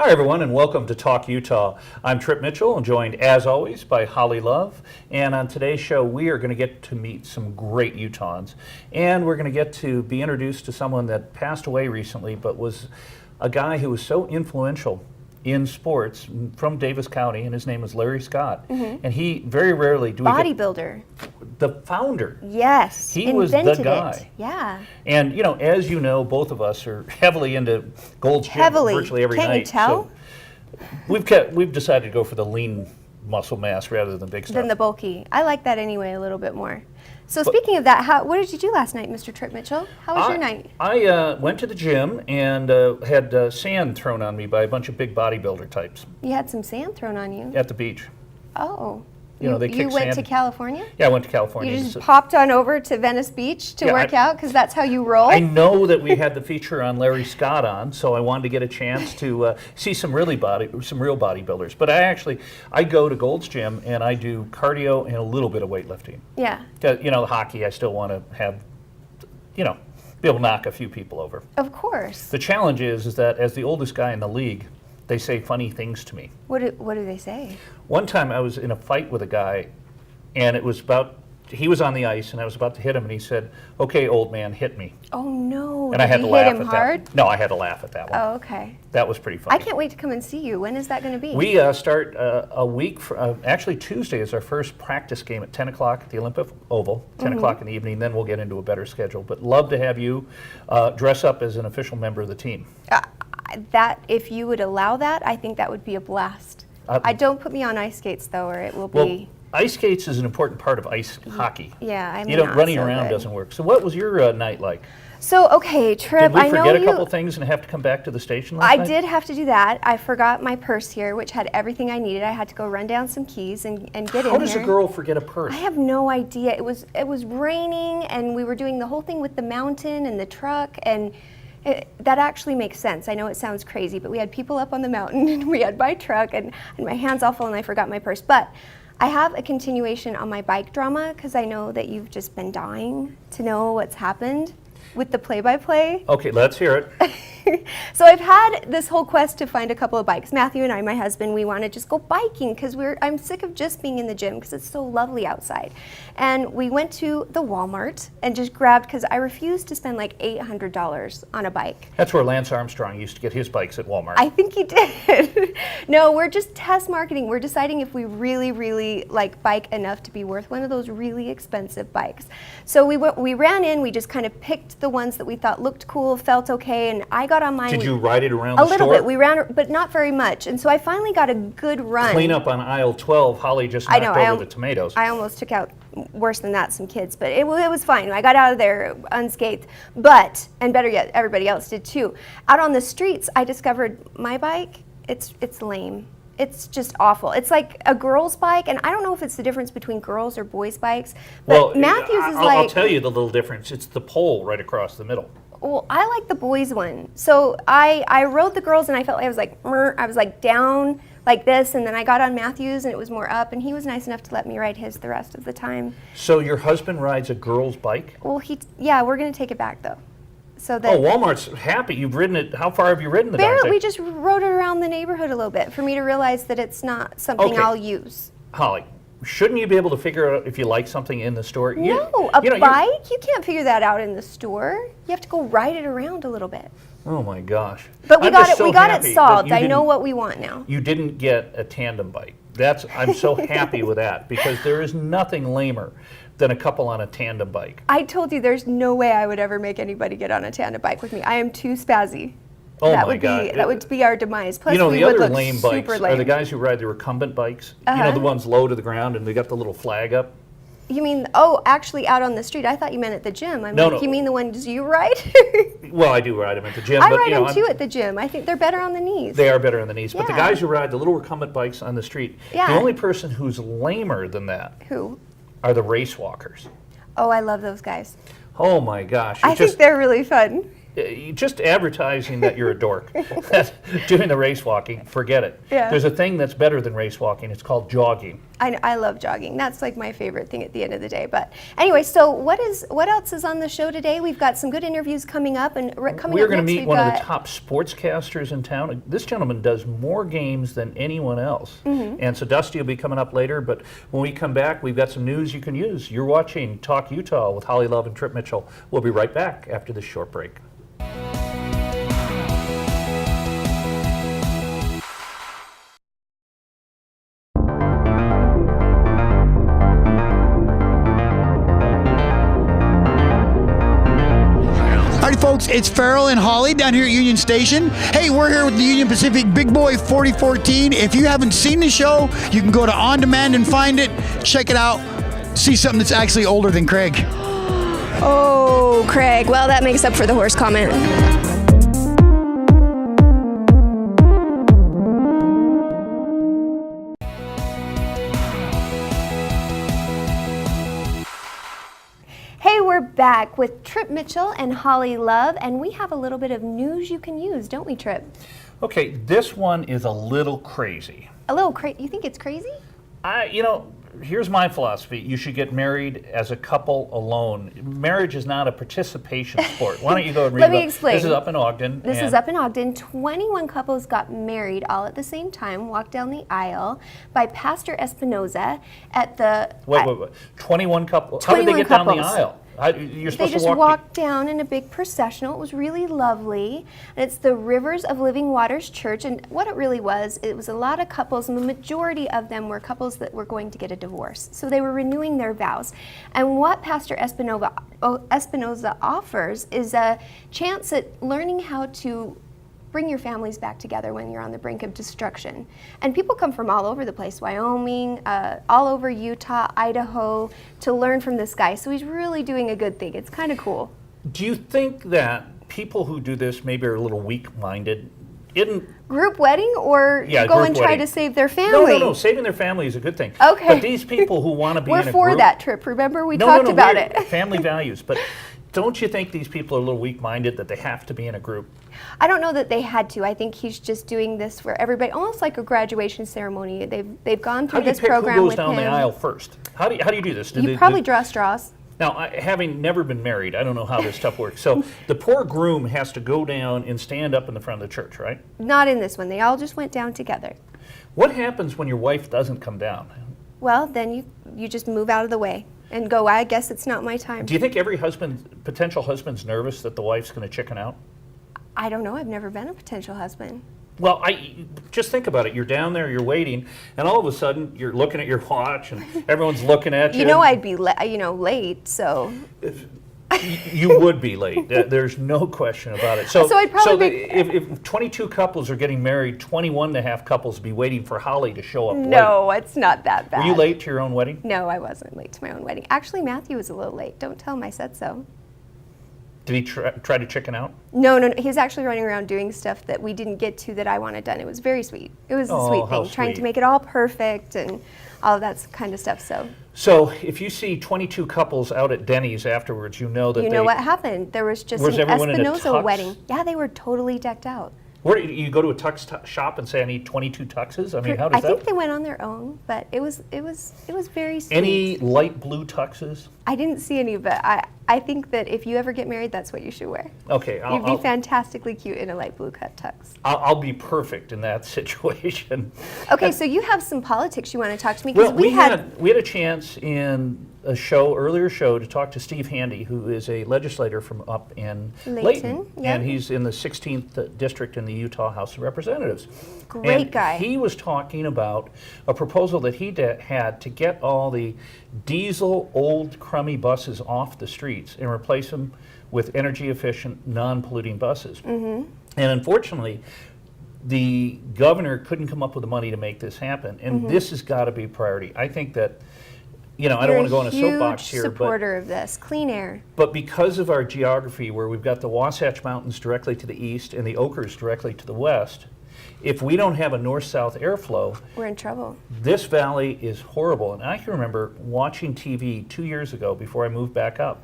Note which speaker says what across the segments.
Speaker 1: Hi everyone and welcome to Talk Utah. I'm Trip Mitchell and joined as always by Holly Love, and on today's show we are going to get to meet some great Utahns, and we're going to get to be introduced to someone that passed away recently but was a guy who was so influential in sports from Davis County, and his name is Larry Scott. And he very rarely do we
Speaker 2: bodybuilder.
Speaker 1: The founder.
Speaker 2: Yes,
Speaker 1: he was the guy.
Speaker 2: It. Yeah.
Speaker 1: And you know, as you know, both of us are heavily into Gold's Gym virtually every night.
Speaker 2: Can't you tell?
Speaker 1: So we've decided to go for the lean muscle mass rather than big stuff.
Speaker 2: Than the bulky. I like that anyway a little bit more. So speaking of that, what did you do last night, Mr. Trip Mitchell? How was your night?
Speaker 1: I went to the gym and had sand thrown on me by a bunch of big bodybuilder types.
Speaker 2: You had some sand thrown on you?
Speaker 1: At the beach.
Speaker 2: Oh.
Speaker 1: You know, they kick
Speaker 2: You went
Speaker 1: sand.
Speaker 2: to California?
Speaker 1: Yeah, I went to California.
Speaker 2: You just popped on over to Venice Beach to work out because that's how you roll?
Speaker 1: I know that we had the feature on Larry Scott on, so I wanted to get a chance to see some real bodybuilders. But I go to Gold's Gym and I do cardio and a little bit of weightlifting.
Speaker 2: Yeah.
Speaker 1: You know, hockey, I still want to have, you know, be able to knock a few people over.
Speaker 2: Of course.
Speaker 1: The challenge is that as the oldest guy in the league, they say funny things to me.
Speaker 2: What do they say?
Speaker 1: One time I was in a fight with a guy, and it was he was on the ice, and I was about to hit him, and he said, "Okay, old man, hit me."
Speaker 2: Oh no!
Speaker 1: And I had to laugh at
Speaker 2: hard?
Speaker 1: that. No, I had to laugh at that one.
Speaker 2: Oh, okay.
Speaker 1: That was pretty funny.
Speaker 2: I can't wait to come and see you. When is that going to be?
Speaker 1: We start a week. Actually, Tuesday is our first practice game at 10 o'clock at the Olympic Oval. 10 o'clock in the evening. Then we'll get into a better schedule. But love to have you dress up as an official member of the team.
Speaker 2: That, if you would allow that, I think that would be a blast. Don't put me on ice skates though, or it will be.
Speaker 1: Ice skates is an important part of ice hockey.
Speaker 2: Yeah, I'm
Speaker 1: running around doesn't work. So what was your night like?
Speaker 2: So, okay, Trip,
Speaker 1: I know Did we forget a couple things and have to come back to the station last night?
Speaker 2: I did have to do that. I forgot my purse here, which had everything I needed. I had to go run down some keys and get in here.
Speaker 1: How does a girl forget a purse?
Speaker 2: I have no idea. It was raining, and we were doing the whole thing with the mountain and the truck, and that actually makes sense. I know it sounds crazy, but we had people up on the mountain, and we had my truck, and my hands all full, and I forgot my purse. But I have a continuation on my bike drama, because I know that you've just been dying to know what's happened with the play-by-play.
Speaker 1: Okay, let's hear it.
Speaker 2: So I've had this whole quest to find a couple of bikes. Matthew and I, my husband, we want to just go biking because I'm sick of just being in the gym because it's so lovely outside. And we went to the Walmart and just grabbed, because I refused to spend like $800 on a bike.
Speaker 1: That's where Lance Armstrong used to get his bikes at Walmart.
Speaker 2: I think he did. No, we're just test marketing. We're deciding if we really, really like bike enough to be worth one of those really expensive bikes. So we ran in, we just kind of picked the ones that we thought looked cool, felt okay, and I got on mine.
Speaker 1: Did you ride it around the store?
Speaker 2: A little bit. We ran, but not very much. And so I finally got a good run.
Speaker 1: Clean up on aisle 12. Holly just knocked over the tomatoes.
Speaker 2: I almost took out, worse than that, some kids, but it was fine. I got out of there unscathed. But, and better yet, everybody else did too. Out on the streets, I discovered my bike, it's lame. It's just awful. It's like a girl's bike, and I don't know if it's the difference between girls' or boys' bikes, but Matthew's is
Speaker 1: I'll tell you the little difference. It's the pole right across the middle.
Speaker 2: Well, I like the boys' one. So I rode the girls, and I felt like I was like down like this, and then I got on Matthew's, and it was more up, and he was nice enough to let me ride his the rest of the time.
Speaker 1: So your husband rides a girl's bike?
Speaker 2: Well, yeah, we're going to take it back, though. So that
Speaker 1: Walmart's happy. You've ridden it. How far have you ridden the darn thing?
Speaker 2: We just rode it around the neighborhood a little bit for me to realize that it's not something I'll use.
Speaker 1: Holly, shouldn't you be able to figure out if you like something in the store?
Speaker 2: No, a bike? You can't figure that out in the store. You have to go ride it around a little bit.
Speaker 1: Oh my gosh.
Speaker 2: But we got it solved. I know what we want now.
Speaker 1: You didn't get a tandem bike. I'm so happy with that, because there is nothing lamer than a couple on a tandem bike.
Speaker 2: I told you there's no way I would ever make anybody get on a tandem bike with me. I am too spazzy.
Speaker 1: Oh my God.
Speaker 2: That would be our demise. Plus,
Speaker 1: the other lame bikes are the guys who ride the recumbent bikes. The ones low to the ground and they got the little flag up.
Speaker 2: You mean, actually out on the street? I thought you meant at the gym. You mean the ones you ride?
Speaker 1: Well, I do ride them at the gym.
Speaker 2: I ride them too at the gym. I think they're better on the knees.
Speaker 1: They are better on the knees. But the guys who ride the little recumbent bikes on the street, the only person who's lamer than that are the race walkers.
Speaker 2: Oh, I love those guys.
Speaker 1: Oh my gosh.
Speaker 2: I think they're really fun.
Speaker 1: Just advertising that you're a dork. Doing the race walking, forget it.
Speaker 2: Yeah.
Speaker 1: There's a thing that's better than race walking. It's called jogging.
Speaker 2: I love jogging. That's like my favorite thing at the end of the day. But anyway, so what else is on the show today? We've got some good interviews coming up, and coming
Speaker 1: We're
Speaker 2: up
Speaker 1: going to
Speaker 2: next,
Speaker 1: meet
Speaker 2: we've
Speaker 1: one of
Speaker 2: got
Speaker 1: the top sportscasters in town. This gentleman does more games than anyone else. And so Dusty will be coming up later, but when we come back, we've got some news you can use. You're watching Talk Utah with Holly Love and Trip Mitchell. We'll be right back after this short break.
Speaker 3: Folks, it's Farrell and Holly down here at Union Station. Hey, we're here with the Union Pacific Big Boy 4014. If you haven't seen the show, you can go to On Demand and find it. Check it out. See something that's actually older than Craig.
Speaker 2: Oh, Craig. Well, that makes up for the horse comment. Hey, we're back with Trip Mitchell and Holly Love, and we have a little bit of news you can use, don't we, Trip?
Speaker 1: Okay, this one is a little crazy.
Speaker 2: A little crazy? You think it's crazy?
Speaker 1: Here's my philosophy. You should get married as a couple alone. Marriage is not a participation sport. Why don't you go and read
Speaker 2: Let me explain.
Speaker 1: This is up in Ogden.
Speaker 2: This is up in Ogden. 21 couples got married all at the same time, walked down the aisle by Pastor Espinoza at the...
Speaker 1: Wait. 21 couples? How did they get down the aisle? You're
Speaker 2: They
Speaker 1: supposed
Speaker 2: just
Speaker 1: to
Speaker 2: walked down in a big processional. It was really lovely. And it's the Rivers of Living Waters Church. And what it really was, it was a lot of couples, and the majority of them were couples that were going to get a divorce. So they were renewing their vows. And what Pastor Espinoza offers is a chance at learning how to bring your families back together when you're on the brink of destruction. And people come from all over the place, Wyoming, all over Utah, Idaho, to learn from this guy. So he's really doing a good thing. It's kind of cool.
Speaker 1: Do you think that people who do this maybe are a little weak-minded?
Speaker 2: Group wedding or go and try to save their family?
Speaker 1: No. Saving their family is a good thing.
Speaker 2: Okay.
Speaker 1: But these people who want to be in a group...
Speaker 2: We're for that, Trip. Remember, we talked about it.
Speaker 1: Family values. But don't you think these people are a little weak-minded that they have to be in a group?
Speaker 2: I don't know that they had to. I think he's just doing this for everybody, almost like a graduation ceremony. They've gone through this program with him.
Speaker 1: Who goes down the aisle first? How do you do this?
Speaker 2: You probably draw straws.
Speaker 1: Now, having never been married, I don't know how this stuff works. So the poor groom has to go down and stand up in the front of the church, right?
Speaker 2: Not in this one. They all just went down together.
Speaker 1: What happens when your wife doesn't come down?
Speaker 2: Well, then you just move out of the way and go, I guess it's not my time.
Speaker 1: Do you think every potential husband's nervous that the wife's going to chicken out?
Speaker 2: I don't know. I've never been a potential husband.
Speaker 1: Well, just think about it. You're down there, you're waiting, and all of a sudden you're looking at your watch, and everyone's looking at you.
Speaker 2: You know, I'd be late, so.
Speaker 1: You would be late. There's no question about it. So
Speaker 2: I'd probably
Speaker 1: if 22 couples are getting married, 21 and a half couples would be waiting for Holly to show up late.
Speaker 2: No, it's not that bad.
Speaker 1: Were you late to your own wedding?
Speaker 2: No, I wasn't late to my own wedding. Actually, Matthew was a little late. Don't tell him I said so.
Speaker 1: Did he try to chicken out?
Speaker 2: No. He was actually running around doing stuff that we didn't get to that I wanted done. It was very sweet. It was a sweet thing, trying to make it all perfect and all of that kind of stuff.
Speaker 1: So if you see 22 couples out at Denny's afterwards, you know that
Speaker 2: you know what happened. There was just an Espinoza wedding. Yeah, they were totally decked out.
Speaker 1: Where do you go to a tux shop and say I need 22 tuxes? I mean, how does that?
Speaker 2: I think they went on their own, but it was very sweet.
Speaker 1: Any light blue tuxes?
Speaker 2: I didn't see any, but I think that if you ever get married, that's what you should wear.
Speaker 1: Okay,
Speaker 2: you'd be fantastically cute in a light blue cut tux.
Speaker 1: I'll be perfect in that situation.
Speaker 2: Okay, so you have some politics you want to talk to me?
Speaker 1: Well, we had a chance in a earlier show to talk to Steve Handy, who is a legislator from up in Layton.
Speaker 2: Yeah.
Speaker 1: And he's in the 16th district in the Utah House of Representatives.
Speaker 2: Great guy.
Speaker 1: He was talking about a proposal that he had to get all the diesel old crummy buses off the streets and replace them with energy efficient, non-polluting buses. Mm-hmm. And unfortunately, the governor couldn't come up with the money to make this happen. And this has got to be a priority. I think that, I don't want to go on a soapbox here,
Speaker 2: supporter of this, clean air.
Speaker 1: But because of our geography, where we've got the Wasatch Mountains directly to the east and the Oquirrh directly to the west, if we don't have a north-south airflow,
Speaker 2: we're in trouble.
Speaker 1: This valley is horrible. And I can remember watching TV 2 years ago before I moved back up.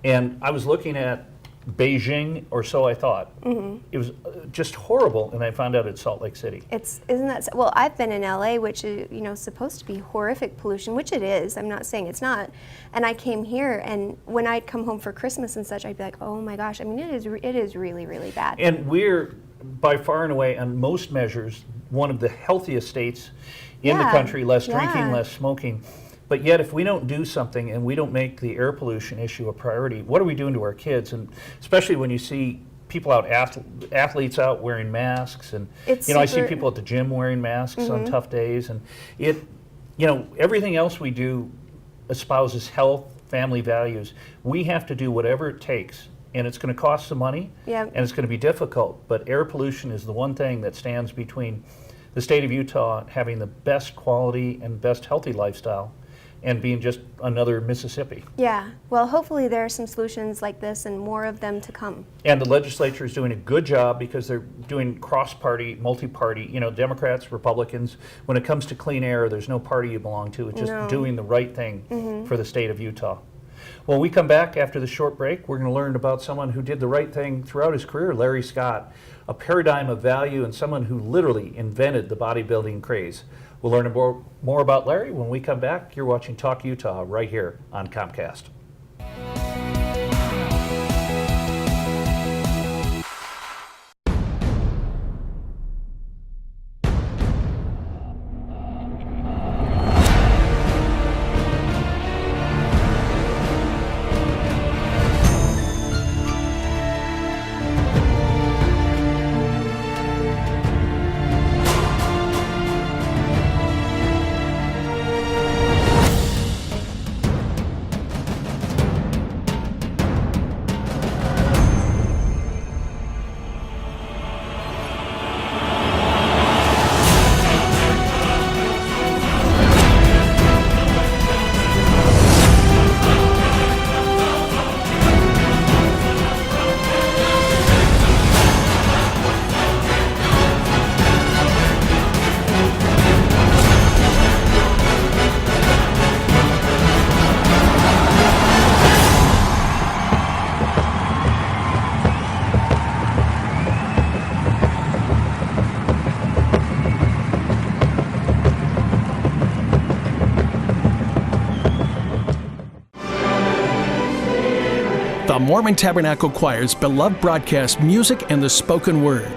Speaker 1: And I was looking at Beijing, or so I thought. It was just horrible, and I found out it's Salt Lake City.
Speaker 2: Isn't that, well, I've been in LA, which is, supposed to be horrific pollution, which it is. I'm not saying it's not. And I came here, and when I'd come home for Christmas and such, I'd be like, oh my gosh, I mean, it is really, really bad.
Speaker 1: And we're, by far and away, on most measures, one of the healthiest states in the country, less drinking, less smoking. But yet, if we don't do something and we don't make the air pollution issue a priority, what are we doing to our kids? And especially when you see people out, athletes out wearing masks, and I see people at the gym wearing masks on tough days, and everything else we do espouses health, family values. We have to do whatever it takes, and it's going to cost some money, and it's going to be difficult. But air pollution is the one thing that stands between the state of Utah having the best quality and best healthy lifestyle and being just another Mississippi. Yeah, well, hopefully there are some solutions like this and more of them to come. And the legislature is doing a good job because they're doing cross-party, multi-party, Democrats, Republicans. When it comes to clean air, there's no party you belong to. It's just doing the right thing for the state of Utah. When we come back after the short break, we're going to learn about someone who did the right thing throughout his career, Larry Scott, a paradigm of value and someone who literally invented the bodybuilding craze. We'll learn more about Larry when we come back. You're watching Talk Utah right here on Comcast.
Speaker 4: The Mormon Tabernacle Choir's beloved broadcast music and the spoken word.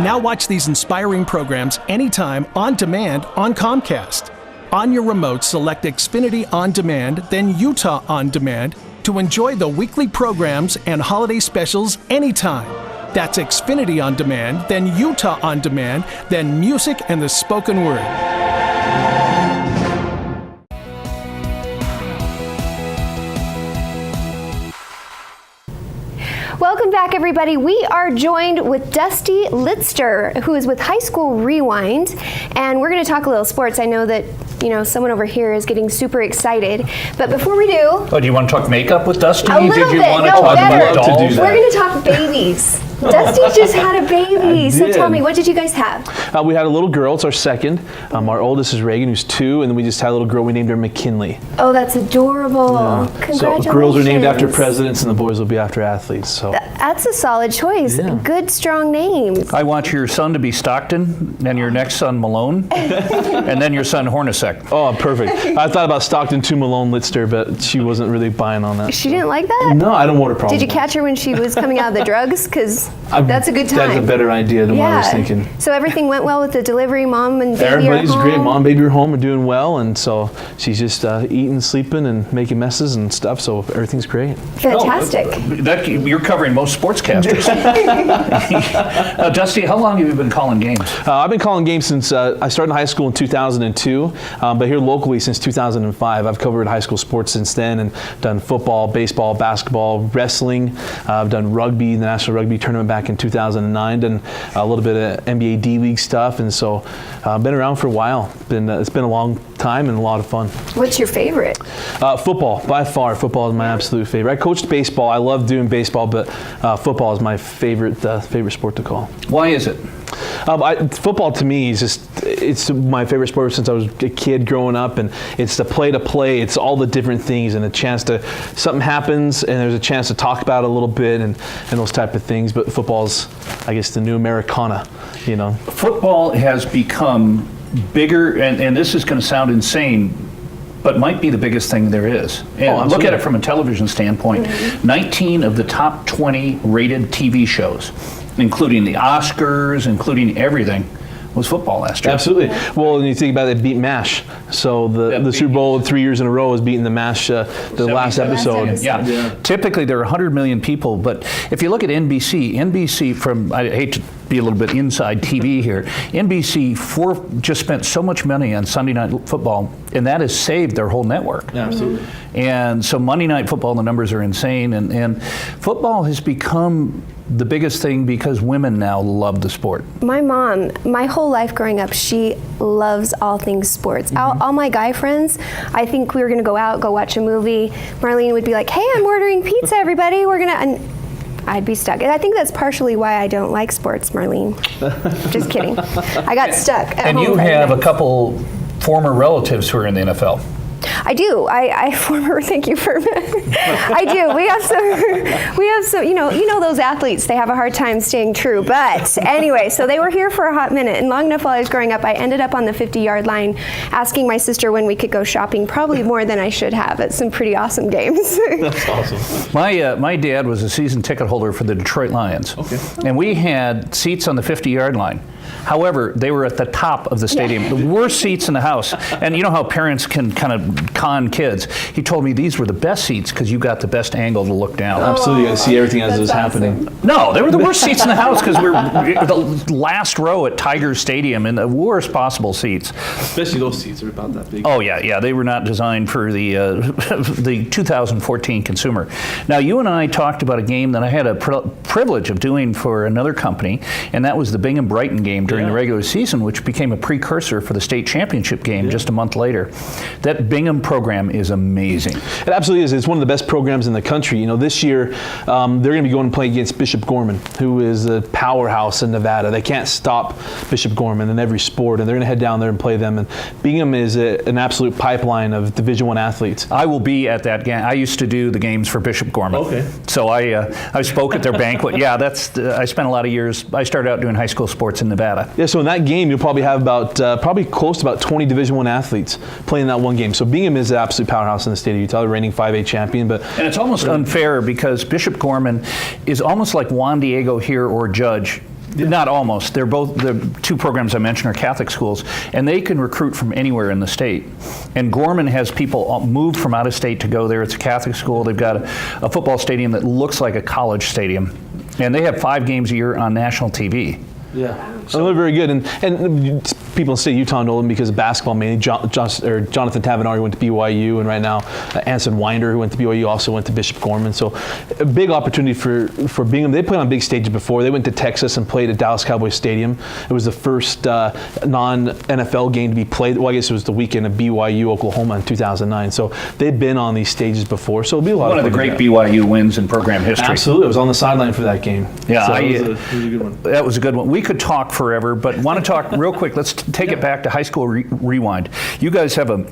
Speaker 4: Now watch these inspiring programs anytime on demand on Comcast. On your remote, select Xfinity On Demand, then Utah On Demand to enjoy the weekly programs and holiday specials anytime. That's Xfinity On Demand, then Utah On Demand, then music and the spoken word.
Speaker 2: Welcome back, everybody. We are joined with Dusty Litster, who is with High School Rewind, and we're going to talk a little sports. I know that someone over here is getting super excited, but before we do,
Speaker 1: oh, do you want to talk makeup with Dusty?
Speaker 2: A little
Speaker 1: Did you
Speaker 2: bit.
Speaker 1: want to
Speaker 2: No,
Speaker 1: talk
Speaker 2: better.
Speaker 1: about dolls?
Speaker 2: We're going to talk babies. Dusty just had a baby, so tell me, what did you guys have?
Speaker 5: We had a little girl. It's our second. Our oldest is Reagan, who's 2, and then we just had a little girl. We named her McKinley.
Speaker 2: Oh, that's adorable.
Speaker 5: Yeah.
Speaker 2: Congratulations.
Speaker 5: So girls are named after presidents, and the boys will be after athletes. So
Speaker 2: that's a solid choice.
Speaker 5: Yeah.
Speaker 2: Good, strong names.
Speaker 1: I want your son to be Stockton, and your next son Malone, and then your son Hornacek.
Speaker 5: Oh, perfect. I thought about Stockton to Malone Litster, but she wasn't really buying on that.
Speaker 2: She didn't like that?
Speaker 5: No, I don't want a problem.
Speaker 2: Did you catch her when she was coming out of the drugs? Because that's a good time.
Speaker 5: That's a better idea than what I was thinking.
Speaker 2: So everything went well with the delivery, mom and baby
Speaker 5: Everybody's
Speaker 2: are home.
Speaker 5: great. Mom and baby are home and doing well, and so she's just eating, sleeping, and making messes and stuff, so everything's great.
Speaker 2: Fantastic.
Speaker 1: You're covering most sportscasters. Dusty, how long have you been calling games?
Speaker 5: I've been calling games since I started in high school in 2002, but here locally since 2005. I've covered high school sports since then and done football, baseball, basketball, wrestling. I've done rugby, the National Rugby Tournament back in 2009, done a little bit of NBA D-League stuff, and so I've been around for a while. It's been a long time and a lot of fun.
Speaker 2: What's your favorite?
Speaker 5: Football, by far. Football is my absolute favorite. I coached baseball. I love doing baseball, but football is my favorite sport to call.
Speaker 1: Why is it?
Speaker 5: Football to me is it's my favorite sport since I was a kid growing up, and it's the play. It's all the different things, and a chance to, something happens and there's a chance to talk about it a little bit and those type of things. But football's, I guess, the new Americana,
Speaker 1: Football has become bigger, and this is going to sound insane, but might be the biggest thing there is. And look at it from a television standpoint. 19 of the top 20 rated TV shows, including the Oscars, including everything, was football last year.
Speaker 5: Absolutely. Well, and you think about it, beat MASH. So the Super Bowl 3 years in a row is beating the MASH, the last episode.
Speaker 1: Yeah. Typically there are 100 million people, but if you look at NBC from, I hate to be a little bit inside TV here, NBC just spent so much money on Sunday Night Football, and that has saved their whole network.
Speaker 5: Yeah, absolutely.
Speaker 1: And so Monday Night Football, the numbers are insane, and football has become the biggest thing because women now love the sport.
Speaker 2: My mom, my whole life growing up, she loves all things sports. All my guy friends, I think we were going to go out, go watch a movie. Marlene would be like, hey, I'm ordering pizza, everybody. And I'd be stuck. And I think that's partially why I don't like sports, Marlene. Just kidding. I got stuck at home.
Speaker 1: And you have a couple former relatives who are in the NFL.
Speaker 2: I do. Thank you for. I do. We have some. You know those athletes. They have a hard time staying true. But anyway, so they were here for a hot minute, and long enough while I was growing up, I ended up on the 50-yard line, asking my sister when we could go shopping. Probably more than I should have at some pretty awesome games.
Speaker 5: That's awesome.
Speaker 1: My dad was a season ticket holder for the Detroit Lions. Okay. And we had seats on the 50-yard line. However, they were at the top of the stadium, the worst seats in the house. And you know how parents can kind of con kids. He told me these were the best seats because you got the best angle to look down.
Speaker 5: Absolutely, you got to see everything as it was happening.
Speaker 1: No, they were the worst seats in the house because we were the last row at Tiger Stadium in the worst possible seats.
Speaker 5: Especially those seats are about that big.
Speaker 1: Oh yeah, they were not designed for the the 2014 consumer. Now you and I talked about a game that I had a privilege of doing for another company, and that was the Bingham Brighton game during the regular season, which became a precursor for the state championship game just a month later. That Bingham program is amazing.
Speaker 5: It absolutely is. It's one of the best programs in the country. This year they're going to be going and playing against Bishop Gorman, who is a powerhouse in Nevada. They can't stop Bishop Gorman in every sport, and they're going to head down there and play them. And Bingham is an absolute pipeline of Division I athletes.
Speaker 1: I will be at that game. I used to do the games for Bishop Gorman. Okay. So I spoke at their banquet. Yeah, I spent a lot of years. I started out doing high school sports in Nevada.
Speaker 5: Yeah, so in that game, you'll probably have probably close to about 20 Division I athletes playing that one game. So Bingham is an absolute powerhouse in the state of Utah, the reigning 5A champion.
Speaker 1: And it's almost unfair because Bishop Gorman is almost like Juan Diego here or Judge. Not almost. They're both, the two programs I mentioned are Catholic schools, and they can recruit from anywhere in the state. And Gorman has people move from out of state to go there. It's a Catholic school. They've got a football stadium that looks like a college stadium. And they have 5 games a year on national TV.
Speaker 5: Yeah. So they're very good, and people in the state of Utah know them because of basketball mainly. Jonathan Tavenari went to BYU, and right now Anson Winder, who went to BYU, also went to Bishop Gorman. So a big opportunity for Bingham. They played on big stages before. They went to Texas and played at Dallas Cowboys Stadium. It was the first non-NFL game to be played. Well, I guess it was the weekend of BYU Oklahoma in 2009. So they've been on these stages before. So it'll be a lot of fun.
Speaker 1: One of the great BYU wins in program history.
Speaker 5: Absolutely. I was on the sideline for that game.
Speaker 1: Yeah,
Speaker 5: so it was a good one.
Speaker 1: That was a good one. We could talk forever, but want to talk real quick. Let's take it back to High School Rewind. You guys have a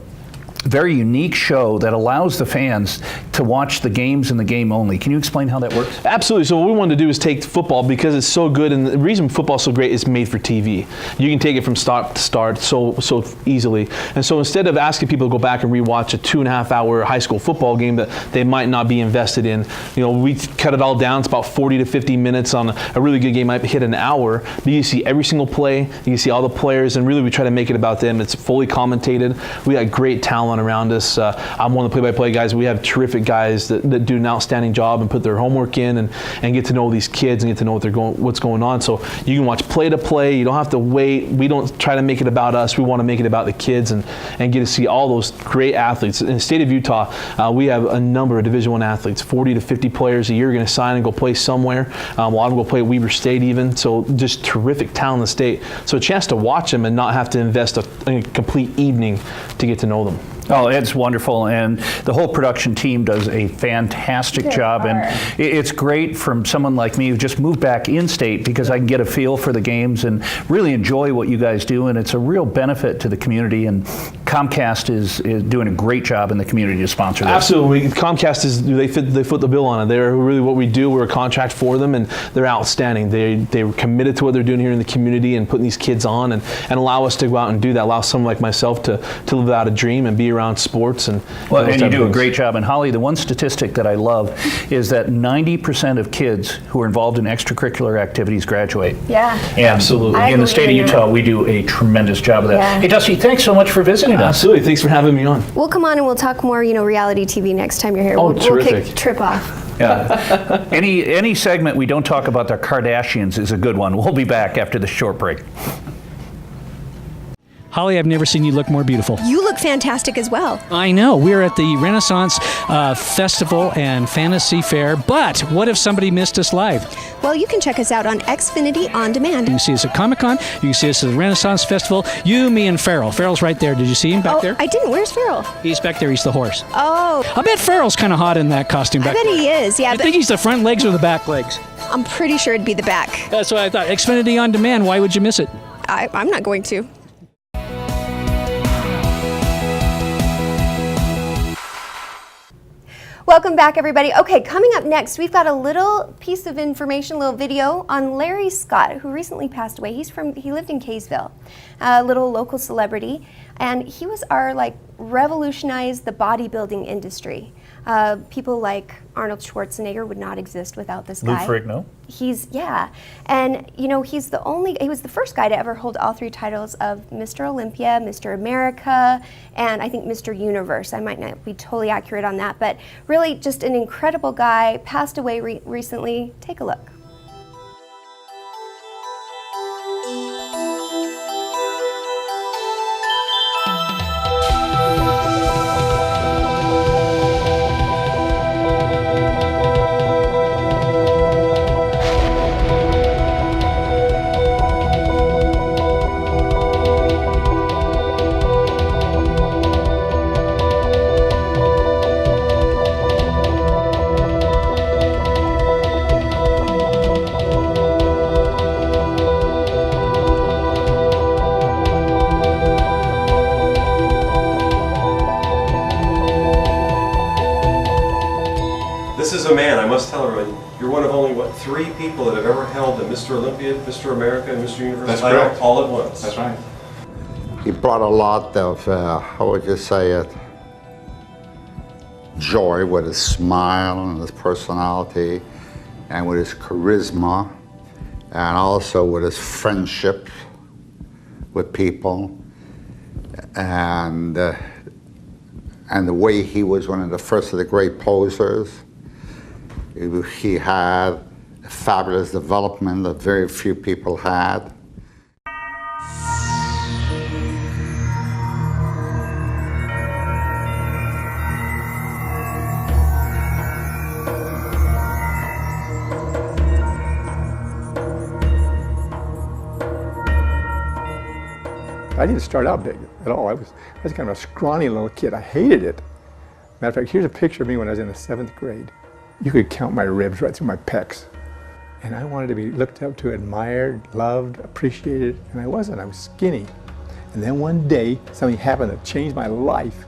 Speaker 1: very unique show that allows the fans to watch the games and the game only. Can you explain how that works?
Speaker 5: Absolutely. So what we wanted to do is take football because it's so good, and the reason football's so great is made for TV. You can take it from start to start so easily. And so instead of asking people to go back and rewatch a 2.5-hour high school football game that they might not be invested in, we cut it all down. It's about 40 to 50 minutes on a really good game. Might hit an hour, but you see every single play. You can see all the players, and really we try to make it about them. It's fully commentated. We got great talent around us. I'm one of the play-by-play guys. We have terrific guys that do an outstanding job and put their homework in and get to know these kids and get to know what's going on. So you can watch play-to-play. You don't have to wait. We don't try to make it about us. We want to make it about the kids and get to see all those great athletes. In the state of Utah, we have a number of Division I athletes, 40 to 50 players a year going to sign and go play somewhere. A lot of them go play at Weber State even. So just terrific talent in the state. So a chance to watch them and not have to invest a complete evening to get to know them.
Speaker 1: Oh, it's wonderful, and the whole production team does a fantastic job, and it's great from someone like me who just moved back in-state because I can get a feel for the games and really enjoy what you guys do, and it's a real benefit to the community, and Comcast is doing a great job in the community to sponsor this.
Speaker 5: Absolutely. Comcast they foot the bill on it. They're really what we do. We're a contract for them, and they're outstanding. They're committed to what they're doing here in the community and putting these kids on and allow us to go out and do that, allow someone like myself to live out a dream and be around sports and
Speaker 1: you do a great job. And Holly, the one statistic that I love is that 90% of kids who are involved in extracurricular activities graduate.
Speaker 2: Yeah.
Speaker 1: And absolutely. In the state of Utah, we do a tremendous job of that.
Speaker 2: Yeah.
Speaker 1: Hey, Dusty, thanks so much for visiting us.
Speaker 5: Absolutely. Thanks for having me on.
Speaker 2: We'll come on and we'll talk more, reality TV next time you're here.
Speaker 5: Oh,
Speaker 2: we'll
Speaker 5: terrific.
Speaker 2: kick Trip off.
Speaker 1: Yeah. Any segment we don't talk about the Kardashians is a good one. We'll be back after the short break.
Speaker 6: Holly, I've never seen you look more beautiful.
Speaker 2: You look fantastic as well.
Speaker 6: I know. We're at the Renaissance Festival and Fantasy Fair, but what if somebody missed us live?
Speaker 2: Well, you can check us out on Xfinity On Demand.
Speaker 6: You can see us at Comic-Con. You can see us at the Renaissance Festival. You, me, and Farrell. Farrell's right there. Did you see him back there?
Speaker 2: I didn't. Where's Farrell?
Speaker 6: He's back there. He's the horse.
Speaker 2: Oh.
Speaker 6: I bet Farrell's kind of hot in that costume back
Speaker 2: I bet
Speaker 6: there.
Speaker 2: he is, yeah.
Speaker 6: I think he's the front legs or the back legs.
Speaker 2: I'm pretty sure it'd be the back.
Speaker 6: That's what I thought. Xfinity On Demand. Why would you miss it?
Speaker 2: I'm not going to. Welcome back, everybody. Okay, coming up next, we've got a little piece of information, a little video on Larry Scott, who recently passed away. He lived in Kaysville, a little local celebrity, and he was revolutionized the bodybuilding industry. People like Arnold Schwarzenegger would not exist without this guy.
Speaker 1: Lou Ferrigno.
Speaker 2: And he was the first guy to ever hold all three titles of Mr. Olympia, Mr. America, and I think Mr. Universe. I might not be totally accurate on that, but really just an incredible guy, passed away recently. Take a look.
Speaker 7: This is a man, I must tell everyone, you're one of only, 3 people that have ever held the Mr. Olympia, Mr. America, and Mr. Universe title all at once.
Speaker 8: That's right.
Speaker 9: He brought a lot of, how would you say it, joy with his smile and his personality and with his charisma and also with his friendship with people and the way he was one of the first of the great posers. He had a fabulous development that very few people had.
Speaker 10: I didn't start out big at all. I was kind of a scrawny little kid. I hated it. Matter of fact, here's a picture of me when I was in the 7th grade. You could count my ribs right through my pecs. And I wanted to be looked up to, admired, loved, appreciated, and I wasn't. I was skinny. And then one day, something happened that changed my life.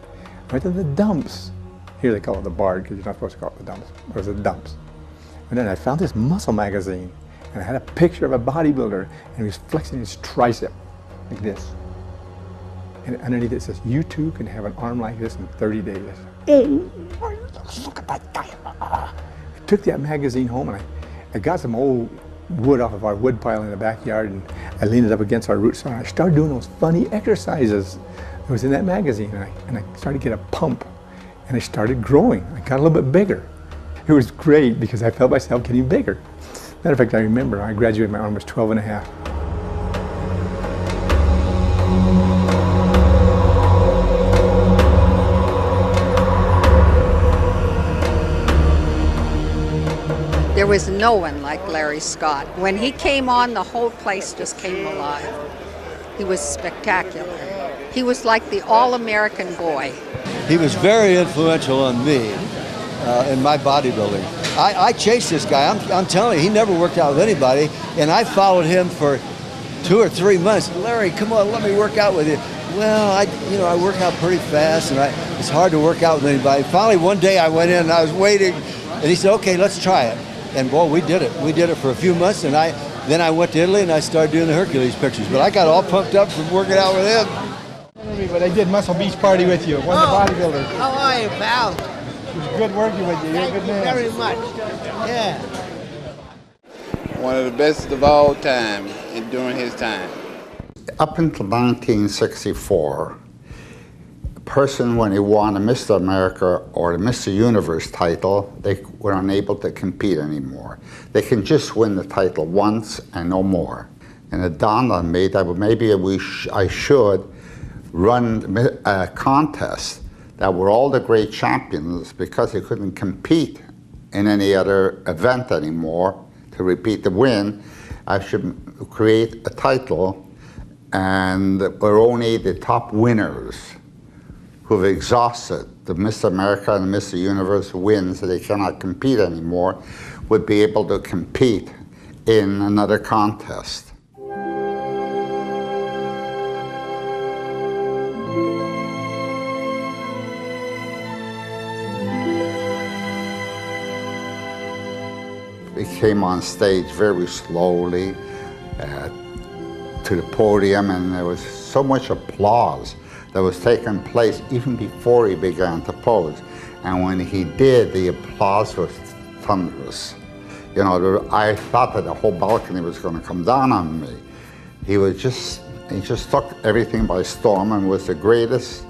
Speaker 10: I went to the dumps. Here they call it the Bard, because you're not supposed to call it the dumps. It was the dumps. And then I found this muscle magazine, and I had a picture of a bodybuilder, and he was flexing his tricep, like this. And underneath it says, you too can have an arm like this in 30 days. Oh, look at that guy. I took that magazine home and I got some old wood off of our wood pile in the backyard and I leaned it up against our root saw and I started doing those funny exercises that was in that magazine and I started to get a pump and I started growing. I got a little bit bigger. It was great because I felt myself getting bigger. Matter of fact, I remember I graduated, my arm was 12 and a half.
Speaker 11: There was no one like Larry Scott. When he came on, the whole place just came alive. He was spectacular. He was like the all-American boy.
Speaker 8: he was very influential on me in my bodybuilding. I chased this guy. I'm telling you, he never worked out with anybody, and I followed him for 2 or 3 months. Larry, come on, let me work out with you. Well, I work out pretty fast, and it's hard to work out with anybody. Finally, one day I went in and I was waiting, and he said, "Okay, let's try it." And boy, we did it. We did it for a few months, and then I went to Italy and I started doing the Hercules pictures. But I got all pumped up from working out with him.
Speaker 10: But I did Muscle Beach Party with you, one of the bodybuilders.
Speaker 12: How are you, pal?
Speaker 10: It was good working with you. You're a good man.
Speaker 12: Thank you very much. Yeah.
Speaker 13: One of the best of all time and during his time.
Speaker 9: Up until 1964, a person, when he won a Mr. America or the Mr. Universe title, they were unable to compete anymore. They can just win the title once and no more. And it dawned on me that maybe I should run a contest that were all the great champions, because they couldn't compete in any other event anymore to repeat the win. I should create a title, and where only the top winners who've exhausted the Mr. America and the Mr. Universe wins, so they cannot compete anymore, would be able to compete in another contest. We came on stage very slowly to the podium, and there was so much applause that was taking place even before he began to pose. And when he did, the applause was thunderous. You know, I thought that the whole balcony was going to come down on me. He just took everything by storm, and was the greatest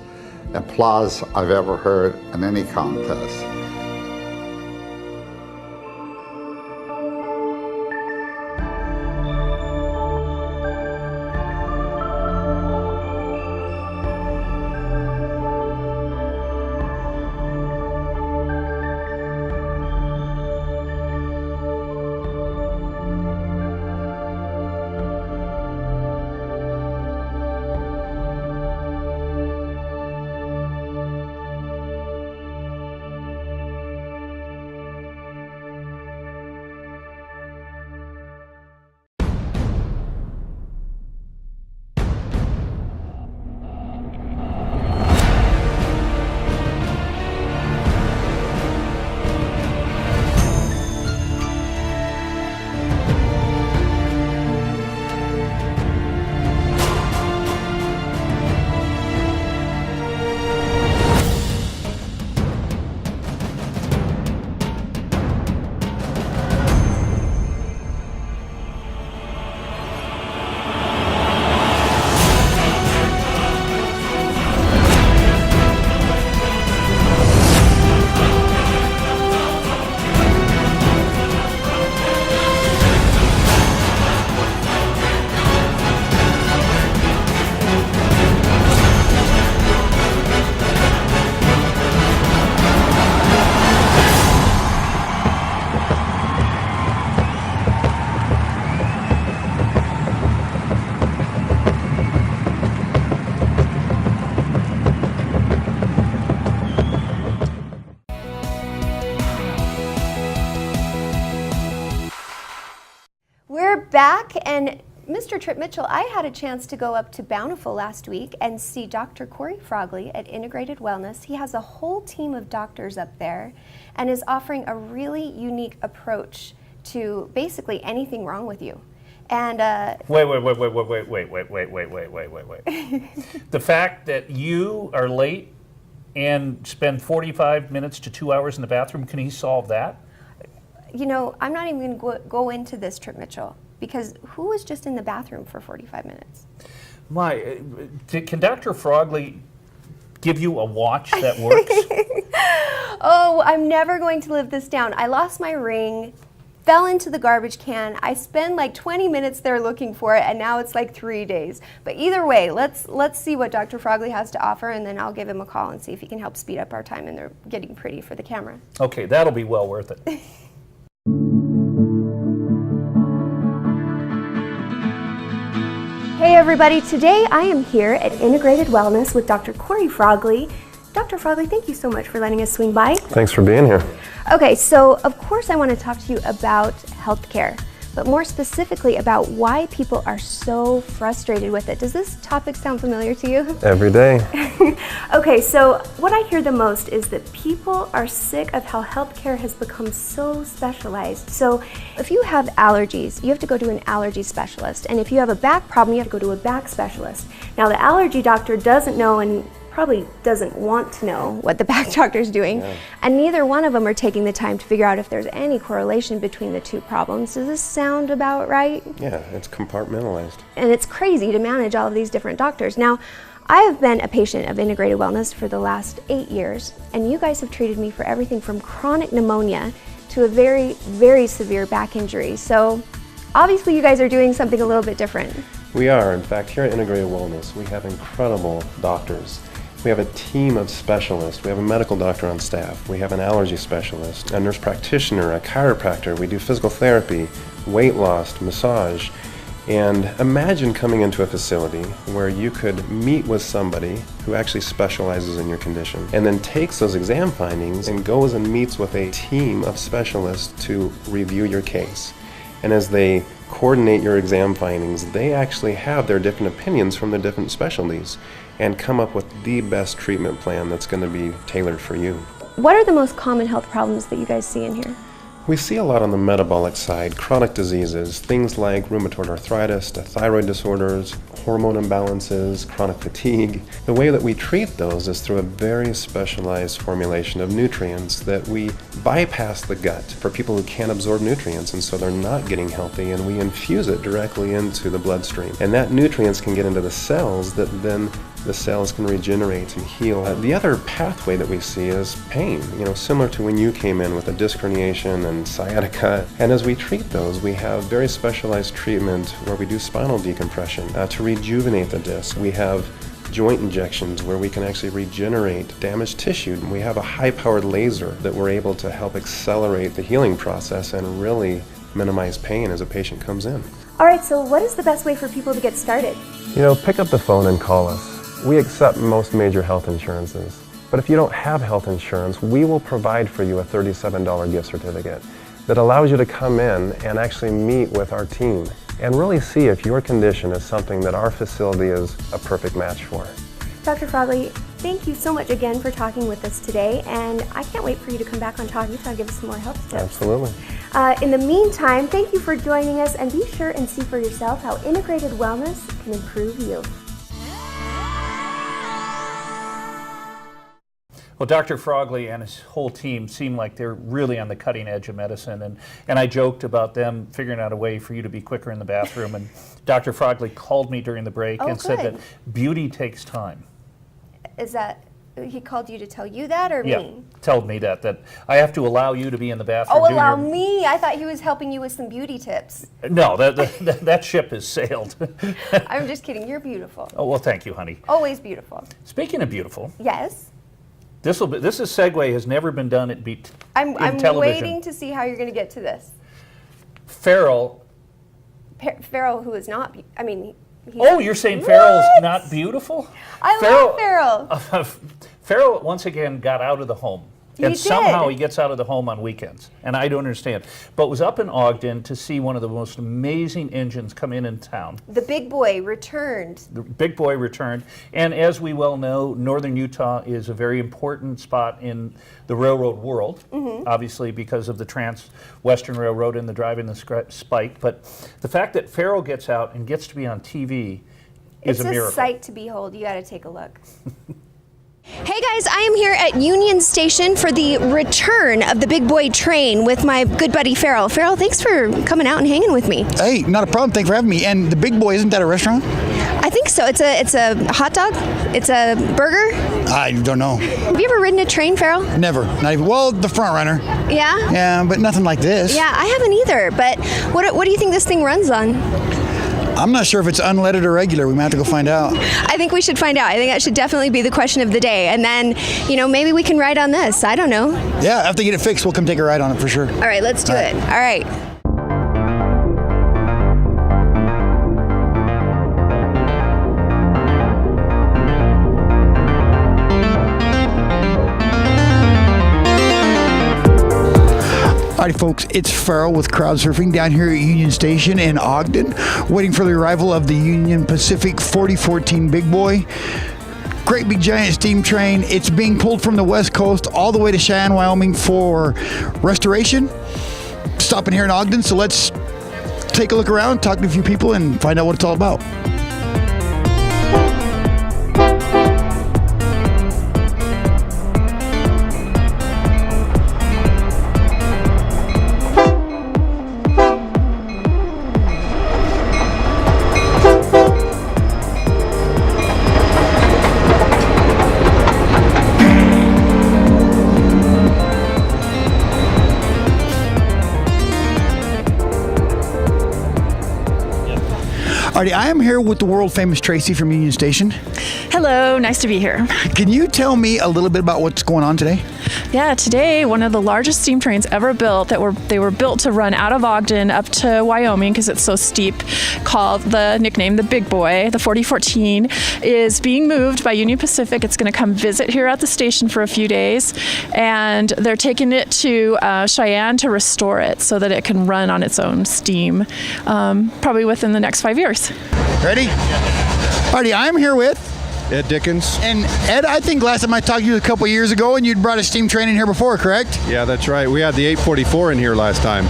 Speaker 9: applause I've ever heard in any contest.
Speaker 2: Back, and Mr. Trip Mitchell, I had a chance to go up to Bountiful last week and see Dr. Corey Frogley at Integrated Wellness. He has a whole team of doctors up there and is offering a really unique approach to basically anything wrong with you. And
Speaker 1: Wait. The fact that you are late and spend 45 minutes to 2 hours in the bathroom, can he solve that?
Speaker 2: You know, I'm not even going to go into this, Trip Mitchell, because who was just in the bathroom for 45 minutes?
Speaker 1: Can Dr. Frogley give you a watch that works?
Speaker 2: Oh, I'm never going to live this down. I lost my ring, fell into the garbage can. I spent like 20 minutes there looking for it, and now it's like 3 days. But either way, let's see what Dr. Frogley has to offer, and then I'll give him a call and see if he can help speed up our time, and they're getting pretty for the camera.
Speaker 1: Okay, that'll be well worth it.
Speaker 2: Hey everybody, today I am here at Integrated Wellness with Dr. Corey Frogley Dr. Frogley, thank you so much for letting us swing by.
Speaker 7: Thanks for being here.
Speaker 2: Okay, so of course I want to talk to you about healthcare, but more specifically about why people are so frustrated with it. Does this topic sound familiar to you?
Speaker 7: Every day.
Speaker 2: Okay, so what I hear the most is that people are sick of how healthcare has become so specialized. So if you have allergies, you have to go to an allergy specialist. And if you have a back problem, you have to go to a back specialist. Now the allergy doctor doesn't know and probably doesn't want to know what the back doctor's doing. Yeah. And neither one of them are taking the time to figure out if there's any correlation between the two problems. Does this sound about right?
Speaker 7: Yeah, it's compartmentalized.
Speaker 2: And it's crazy to manage all of these different doctors. Now, I have been a patient of Integrated Wellness for the last 8 years, and you guys have treated me for everything from chronic pneumonia to a very, very severe back injury. So obviously you guys are doing something a little bit different.
Speaker 7: We are. In fact, here at Integrated Wellness, we have incredible doctors. We have a team of specialists. We have a medical doctor on staff. We have an allergy specialist, a nurse practitioner, a chiropractor. We do physical therapy, weight loss, massage. And imagine coming into a facility where you could meet with somebody who actually specializes in your condition and then takes those exam findings and goes and meets with a team of specialists to review your case. And as they coordinate your exam findings, they actually have their different opinions from the different specialties and come up with the best treatment plan that's going to be tailored for you.
Speaker 2: What are the most common health problems that you guys see in here?
Speaker 7: We see a lot on the metabolic side, chronic diseases, things like rheumatoid arthritis, thyroid disorders, hormone imbalances, chronic fatigue. The way that we treat those is through a very specialized formulation of nutrients that we bypass the gut for people who can't absorb nutrients, and so they're not getting healthy, and we infuse it directly into the bloodstream. And that nutrients can get into the cells that then the cells can regenerate and heal. The other pathway that we see is pain, similar to when you came in with a disc herniation and sciatica. And as we treat those, we have very specialized treatment where we do spinal decompression to rejuvenate the disc. We have joint injections where we can actually regenerate damaged tissue. We have a high-powered laser that we're able to help accelerate the healing process and really minimize pain as a patient comes in.
Speaker 2: All right, so what is the best way for people to get started?
Speaker 7: Pick up the phone and call us. We accept most major health insurances, but if you don't have health insurance, we will provide for you a $37 gift certificate that allows you to come in and actually meet with our team and really see if your condition is something that our facility is a perfect match for.
Speaker 2: Dr. Frogley, thank you so much again for talking with us today, and I can't wait for you to come back on Talkutah and give us some more health tips.
Speaker 7: Absolutely.
Speaker 2: In the meantime, thank you for joining us, and be sure and see for yourself how integrated wellness can improve you.
Speaker 1: Well, Dr. Frogley and his whole team seem like they're really on the cutting edge of medicine, and I joked about them figuring out a way for you to be quicker in the bathroom, and Dr. Frogley called me during the break and said that beauty takes time.
Speaker 2: Is that, he called you to tell you that, or
Speaker 1: yeah,
Speaker 2: me?
Speaker 1: Told me that I have to allow you to be in the bathroom.
Speaker 2: Oh, allow me? I thought he was helping you with some beauty tips.
Speaker 1: No, that ship has sailed.
Speaker 2: I'm just kidding, you're beautiful.
Speaker 1: Oh, well, thank you, honey.
Speaker 2: Always beautiful.
Speaker 1: Speaking of beautiful.
Speaker 2: Yes?
Speaker 1: This segue has never been done at
Speaker 2: I'm
Speaker 1: television.
Speaker 2: waiting to see how you're going to get to this.
Speaker 1: Farrell,
Speaker 2: who is not, he's
Speaker 1: oh, you're saying Farrell's not beautiful?
Speaker 2: I love Farrell.
Speaker 1: Farrell once again got out of the home. And somehow he gets out of the home on weekends, and I don't understand. But was up in Ogden to see one of the most amazing engines come in town.
Speaker 2: The big boy returned.
Speaker 1: The big boy returned, and as we well know, northern Utah is a very important spot in the railroad world, obviously because of the Trans-Western Railroad and the driving the spike. But the fact that Farrell gets out and gets to be on TV is a miracle.
Speaker 2: It's a sight to behold. You got to take a look. Hey guys, I am here at Union Station for the return of the big boy train with my good buddy Farrell. Farrell, thanks for coming out and hanging with me.
Speaker 3: Hey, not a problem. Thanks for having me. And the big boy, isn't that a restaurant?
Speaker 2: I think so. It's a hot dog. It's a burger.
Speaker 3: I don't know.
Speaker 2: Have you ever ridden a train, Farrell?
Speaker 3: Never. Not even. Well, the front runner.
Speaker 2: Yeah?
Speaker 3: Yeah, but nothing like this.
Speaker 2: Yeah, I haven't either. But what do you think this thing runs on?
Speaker 3: I'm not sure if it's unleaded or regular. We might have to go find out.
Speaker 2: I think we should find out. I think that should definitely be the question of the day. And then, maybe we can ride on this. I don't know.
Speaker 3: Yeah, after they get it fixed, we'll come take a ride on it for sure.
Speaker 2: All right, let's do it. All right.
Speaker 3: Alrighty, folks, it's Farrell with Crowd Surfing down here at Union Station in Ogden, waiting for the arrival of the Union Pacific 4014 Big Boy. Great big giant steam train. It's being pulled from the West Coast all the way to Cheyenne, Wyoming for restoration. Stopping here in Ogden, so let's take a look around, talk to a few people, and find out what it's all about. Alrighty, I am here with the world famous Tracy from Union Station.
Speaker 14: Hello, nice to be here.
Speaker 3: Can you tell me a little bit about what's going on today?
Speaker 14: Yeah, today one of the largest steam trains ever built they were built to run out of Ogden up to Wyoming because it's so steep, called the nickname the Big Boy, the 4014, is being moved by Union Pacific. It's going to come visit here at the station for a few days, and they're taking it to Cheyenne to restore it so that it can run on its own steam, probably within the next 5 years.
Speaker 3: Ready? Alrighty, I'm here with
Speaker 15: Ed Dickens.
Speaker 3: And Ed, I think last time I talked to you a couple years ago, and you'd brought a steam train in here before, correct?
Speaker 15: Yeah, that's right. We had the 844 in here last time.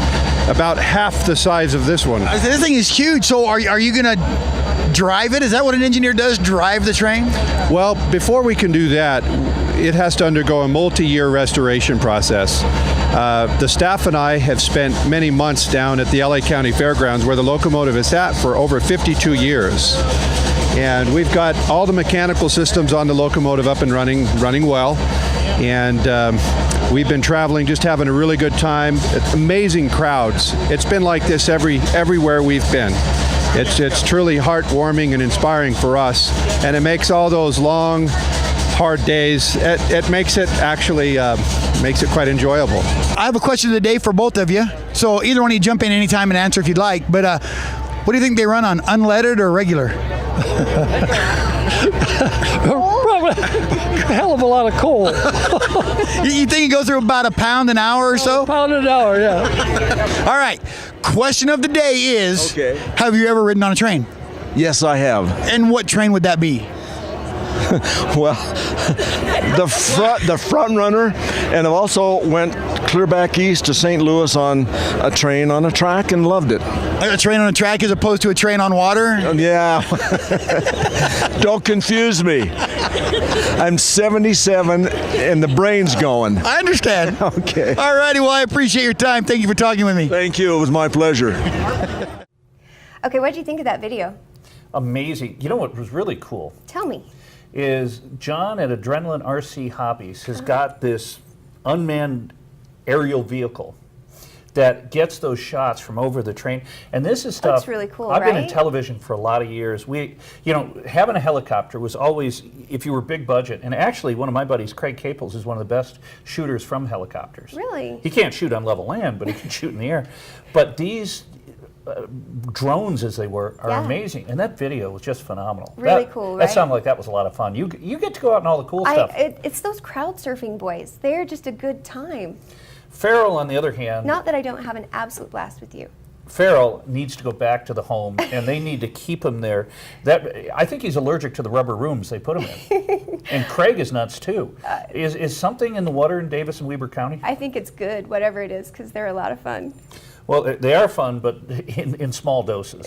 Speaker 15: About half the size of this one.
Speaker 3: This thing is huge. So are you going to drive it? Is that what an engineer does, drive the train?
Speaker 15: Well, before we can do that, it has to undergo a multi-year restoration process. The staff and I have spent many months down at the LA County Fairgrounds where the locomotive is at for over 52 years. And we've got all the mechanical systems on the locomotive up and running well. And we've been traveling, just having a really good time. Amazing crowds. It's been like this everywhere we've been. It's truly heartwarming and inspiring for us. And it makes all those long, hard days, it makes it actually makes it quite enjoyable.
Speaker 3: I have a question of the day for both of you. So either one of you jump in anytime and answer if you'd like. But what do you think they run on, unleaded or regular?
Speaker 16: Hell of a lot of coal.
Speaker 3: You think it goes through about a pound an hour or so?
Speaker 16: A pound an hour, yeah.
Speaker 3: All right. Question of the day is, have you ever ridden on a train?
Speaker 17: Yes, I have.
Speaker 3: And what train would that be?
Speaker 17: Well, the front runner, and I've also went clear back east to St. Louis on a train on a track and loved it.
Speaker 3: A train on a track as opposed to a train on water?
Speaker 17: Yeah. Don't confuse me. I'm 77 and the brain's going.
Speaker 3: I understand.
Speaker 17: Okay.
Speaker 3: All righty. Well, I appreciate your time. Thank you for talking with me.
Speaker 17: Thank you. It was my pleasure.
Speaker 2: Okay, what did you think of that video?
Speaker 1: Amazing. You know what was really cool?
Speaker 2: Tell me.
Speaker 1: Is John at Adrenaline RC Hobbies has got this unmanned aerial vehicle that gets those shots from over the train. And this is stuff.
Speaker 2: That's really cool,
Speaker 1: I've been in
Speaker 2: right?
Speaker 1: television for a lot of years. Having a helicopter was always, if you were big budget, and actually one of my buddies, Craig Caples, is one of the best shooters from helicopters.
Speaker 2: Really?
Speaker 1: He can't shoot on level land, but he can shoot in the air. But these drones, as they were, are amazing, and that video was just phenomenal.
Speaker 2: Really cool, right?
Speaker 1: That sounded like that was a lot of fun. You get to go out and all the cool stuff.
Speaker 2: It's those crowd surfing boys. They're just a good time.
Speaker 1: Farrell, on the other hand,
Speaker 2: Not that I don't have an absolute blast with you.
Speaker 1: Farrell needs to go back to the home, and they need to keep him there. I think he's allergic to the rubber rooms they put him in. And Craig is nuts too. Is something in the water in Davis and Weber County?
Speaker 2: I think it's good, whatever it is, because they're a lot of fun.
Speaker 1: Well, they are fun, but in small doses.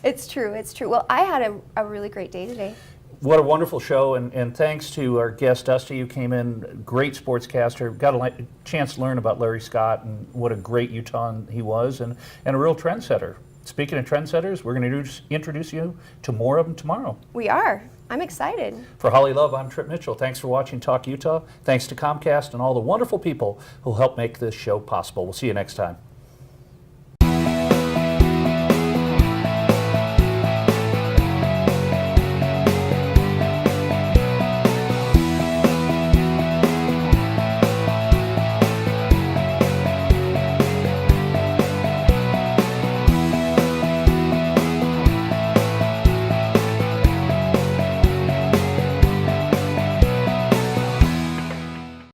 Speaker 2: It's true, it's true. Well, I had a really great day today.
Speaker 1: What a wonderful show, and thanks to our guest, Dusty, who came in, great sportscaster. Got a chance to learn about Larry Scott and what a great Utahn he was, and a real trendsetter. Speaking of trendsetters, we're going to introduce you to more of them tomorrow.
Speaker 2: We are. I'm excited.
Speaker 1: For Holly Love, I'm Trip Mitchell. Thanks for watching Talk Utah. Thanks to Comcast and all the wonderful people who help make this show possible. We'll see you next time.